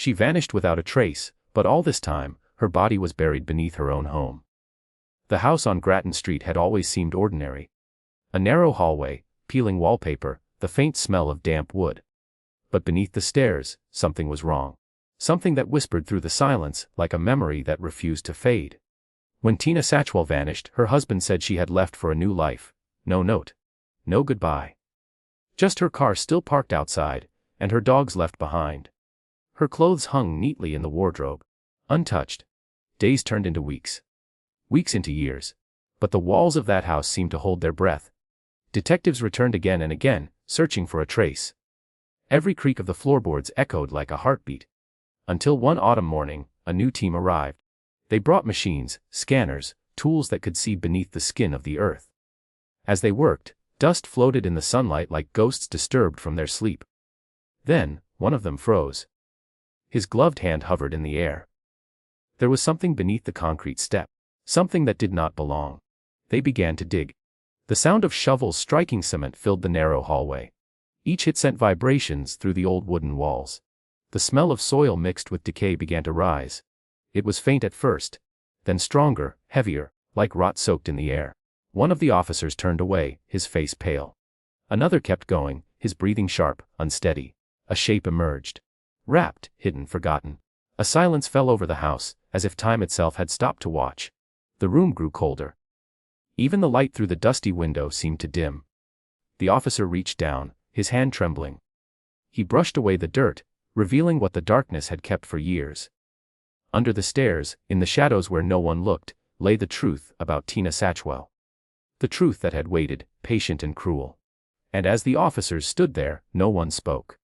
She vanished without a trace, but all this time, her body was buried beneath her own home. The house on Grattan Street had always seemed ordinary. A narrow hallway, peeling wallpaper, the faint smell of damp wood. But beneath the stairs, something was wrong. Something that whispered through the silence, like a memory that refused to fade. When Tina Satchwell vanished, her husband said she had left for a new life. No note. No goodbye. Just her car still parked outside, and her dogs left behind. Her clothes hung neatly in the wardrobe, untouched. Days turned into weeks. Weeks into years. But the walls of that house seemed to hold their breath. Detectives returned again and again, searching for a trace. Every creak of the floorboards echoed like a heartbeat. Until one autumn morning, a new team arrived. They brought machines, scanners, tools that could see beneath the skin of the earth. As they worked, dust floated in the sunlight like ghosts disturbed from their sleep. Then, one of them froze. His gloved hand hovered in the air. There was something beneath the concrete step. Something that did not belong. They began to dig. The sound of shovels striking cement filled the narrow hallway. Each hit sent vibrations through the old wooden walls. The smell of soil mixed with decay began to rise. It was faint at first, then stronger, heavier, like rot soaked in the air. One of the officers turned away, his face pale. Another kept going, his breathing sharp, unsteady. A shape emerged. Wrapped, hidden, forgotten. A silence fell over the house, as if time itself had stopped to watch. The room grew colder. Even the light through the dusty window seemed to dim. The officer reached down, his hand trembling. He brushed away the dirt, revealing what the darkness had kept for years. Under the stairs, in the shadows where no one looked, lay the truth about Tina Satchwell. The truth that had waited, patient and cruel. And as the officers stood there, no one spoke.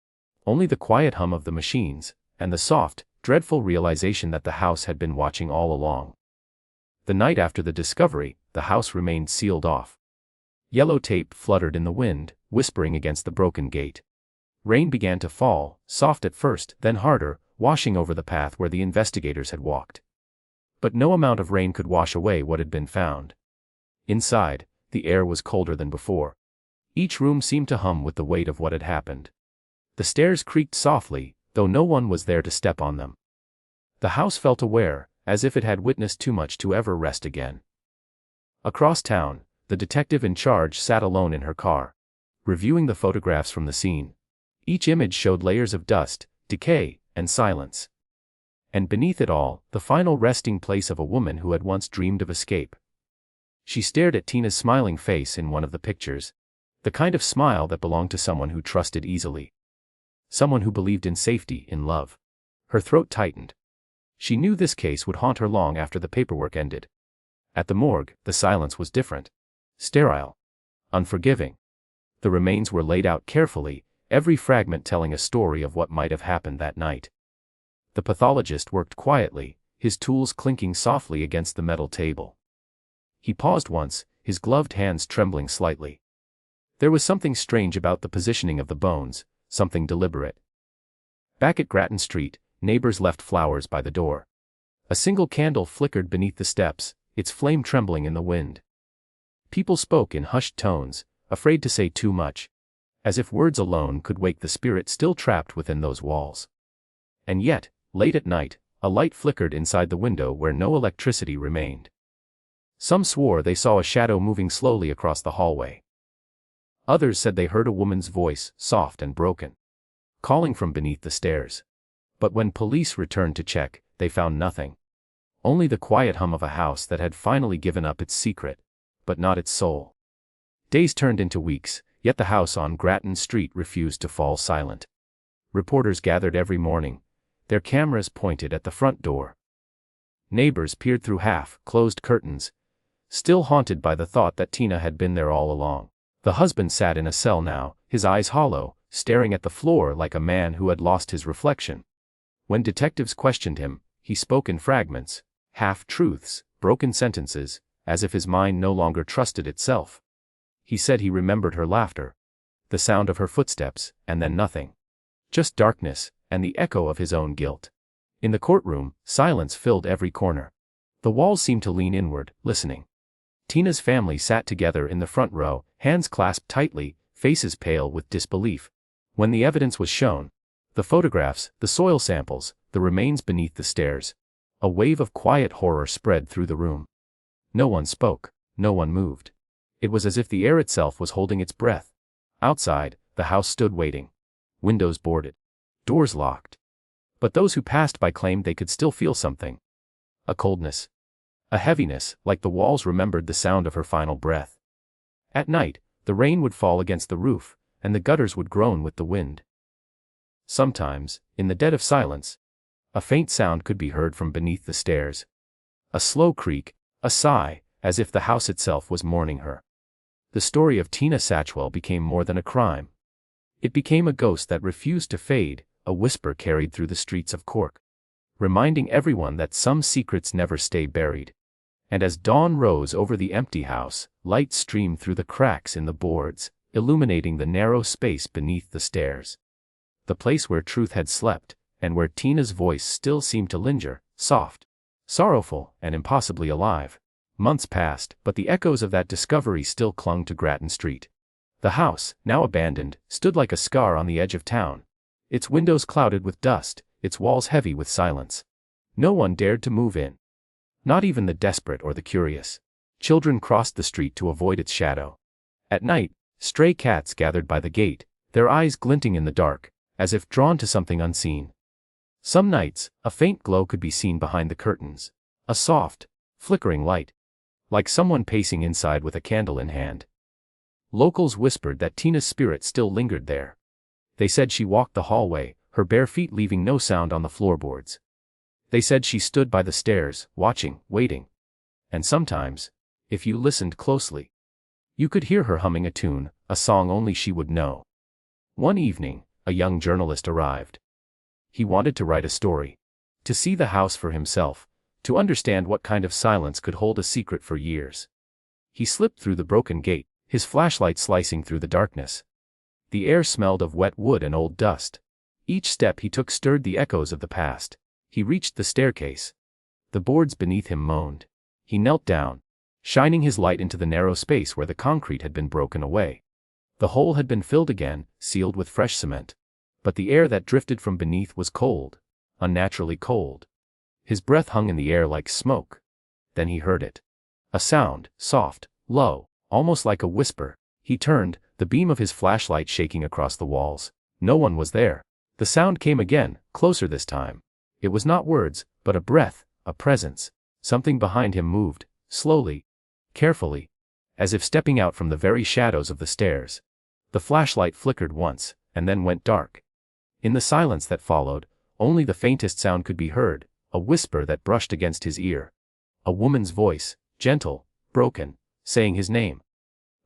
Only the quiet hum of the machines, and the soft, dreadful realization that the house had been watching all along. The night after the discovery, the house remained sealed off. Yellow tape fluttered in the wind, whispering against the broken gate. Rain began to fall, soft at first, then harder, washing over the path where the investigators had walked. But no amount of rain could wash away what had been found. Inside, the air was colder than before. Each room seemed to hum with the weight of what had happened. The stairs creaked softly, though no one was there to step on them. The house felt aware, as if it had witnessed too much to ever rest again. Across town, the detective in charge sat alone in her car, reviewing the photographs from the scene. Each image showed layers of dust, decay, and silence. And beneath it all, the final resting place of a woman who had once dreamed of escape. She stared at Tina's smiling face in one of the pictures, the kind of smile that belonged to someone who trusted easily. Someone who believed in safety, in love. Her throat tightened. She knew this case would haunt her long after the paperwork ended. At the morgue, the silence was different. Sterile. Unforgiving. The remains were laid out carefully, every fragment telling a story of what might have happened that night. The pathologist worked quietly, his tools clinking softly against the metal table. He paused once, his gloved hands trembling slightly. There was something strange about the positioning of the bones, something deliberate. Back at Grattan Street, neighbors left flowers by the door. A single candle flickered beneath the steps, its flame trembling in the wind. People spoke in hushed tones, afraid to say too much, as if words alone could wake the spirit still trapped within those walls. And yet, late at night, a light flickered inside the window where no electricity remained. Some swore they saw a shadow moving slowly across the hallway. Others said they heard a woman's voice, soft and broken, calling from beneath the stairs. But when police returned to check, they found nothing. Only the quiet hum of a house that had finally given up its secret, but not its soul. Days turned into weeks, yet the house on Grattan Street refused to fall silent. Reporters gathered every morning, their cameras pointed at the front door. Neighbors peered through half-closed curtains, still haunted by the thought that Tina had been there all along. The husband sat in a cell now, his eyes hollow, staring at the floor like a man who had lost his reflection. When detectives questioned him, he spoke in fragments, half-truths, broken sentences, as if his mind no longer trusted itself. He said he remembered her laughter, the sound of her footsteps, and then nothing. Just darkness, and the echo of his own guilt. In the courtroom, silence filled every corner. The walls seemed to lean inward, listening. Tina's family sat together in the front row, hands clasped tightly, faces pale with disbelief. When the evidence was shown, The photographs, the soil samples, the remains beneath the stairs. A wave of quiet horror spread through the room. No one spoke, no one moved. It was as if the air itself was holding its breath. Outside, the house stood waiting. Windows boarded. Doors locked. But those who passed by claimed they could still feel something. A coldness. A heaviness, like the walls remembered the sound of her final breath. At night, the rain would fall against the roof, and the gutters would groan with the wind. Sometimes, in the dead of silence, a faint sound could be heard from beneath the stairs. A slow creak, a sigh, as if the house itself was mourning her. The story of Tina Satchwell became more than a crime. It became a ghost that refused to fade, a whisper carried through the streets of Cork, reminding everyone that some secrets never stay buried. And as dawn rose over the empty house, light streamed through the cracks in the boards, illuminating the narrow space beneath the stairs. The place where truth had slept, and where Tina's voice still seemed to linger, soft, sorrowful, and impossibly alive. Months passed, but the echoes of that discovery still clung to Grattan Street. The house, now abandoned, stood like a scar on the edge of town. Its windows clouded with dust, its walls heavy with silence. No one dared to move in. Not even the desperate or the curious. Children crossed the street to avoid its shadow. At night, stray cats gathered by the gate, their eyes glinting in the dark, as if drawn to something unseen. Some nights, a faint glow could be seen behind the curtains. A soft, flickering light. Like someone pacing inside with a candle in hand. Locals whispered that Tina's spirit still lingered there. They said she walked the hallway, her bare feet leaving no sound on the floorboards. They said she stood by the stairs, watching, waiting. And sometimes, if you listened closely, you could hear her humming a tune, a song only she would know. One evening, a young journalist arrived. He wanted to write a story. To see the house for himself, to understand what kind of silence could hold a secret for years. He slipped through the broken gate, his flashlight slicing through the darkness. The air smelled of wet wood and old dust. Each step he took stirred the echoes of the past. He reached the staircase. The boards beneath him moaned. He knelt down, shining his light into the narrow space where the concrete had been broken away. The hole had been filled again, sealed with fresh cement. But the air that drifted from beneath was cold, unnaturally cold. His breath hung in the air like smoke. Then he heard it. A sound, soft, low, almost like a whisper. He turned, the beam of his flashlight shaking across the walls. No one was there. The sound came again, closer this time. It was not words, but a breath, a presence. Something behind him moved, slowly, carefully, as if stepping out from the very shadows of the stairs. The flashlight flickered once, and then went dark. In the silence that followed, only the faintest sound could be heard, a whisper that brushed against his ear. A woman's voice, gentle, broken, saying his name.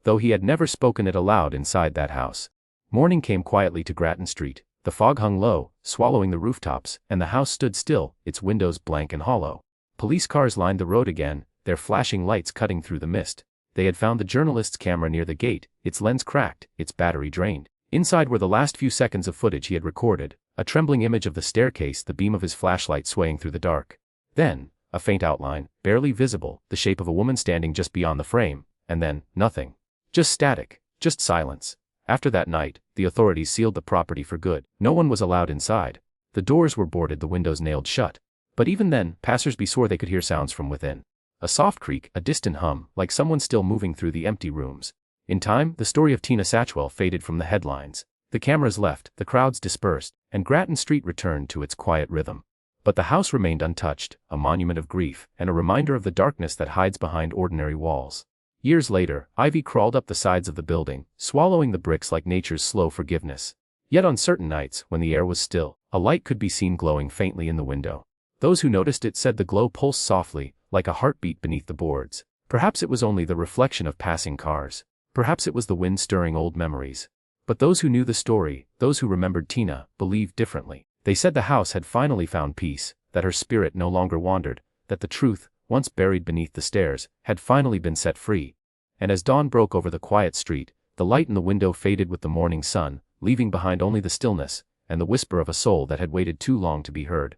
Though he had never spoken it aloud inside that house. Morning came quietly to Grattan Street. The fog hung low, swallowing the rooftops, and the house stood still, its windows blank and hollow. Police cars lined the road again, their flashing lights cutting through the mist. They had found the journalist's camera near the gate, its lens cracked, its battery drained. Inside were the last few seconds of footage he had recorded, a trembling image of the staircase, the beam of his flashlight swaying through the dark. Then, a faint outline, barely visible, the shape of a woman standing just beyond the frame, and then, nothing. Just static, just silence. After that night, the authorities sealed the property for good. No one was allowed inside. The doors were boarded, the windows nailed shut. But even then, passers-by swore they could hear sounds from within. A soft creak, a distant hum, like someone still moving through the empty rooms. In time, the story of Tina Satchwell faded from the headlines. The cameras left, the crowds dispersed, and Grattan Street returned to its quiet rhythm. But the house remained untouched, a monument of grief, and a reminder of the darkness that hides behind ordinary walls. Years later, ivy crawled up the sides of the building, swallowing the bricks like nature's slow forgiveness. Yet on certain nights, when the air was still, a light could be seen glowing faintly in the window. Those who noticed it said the glow pulsed softly, like a heartbeat beneath the boards. Perhaps it was only the reflection of passing cars. Perhaps it was the wind stirring old memories. But those who knew the story, those who remembered Tina, believed differently. They said the house had finally found peace, that her spirit no longer wandered, that the truth, once buried beneath the stairs, had finally been set free. And as dawn broke over the quiet street, the light in the window faded with the morning sun, leaving behind only the stillness, and the whisper of a soul that had waited too long to be heard.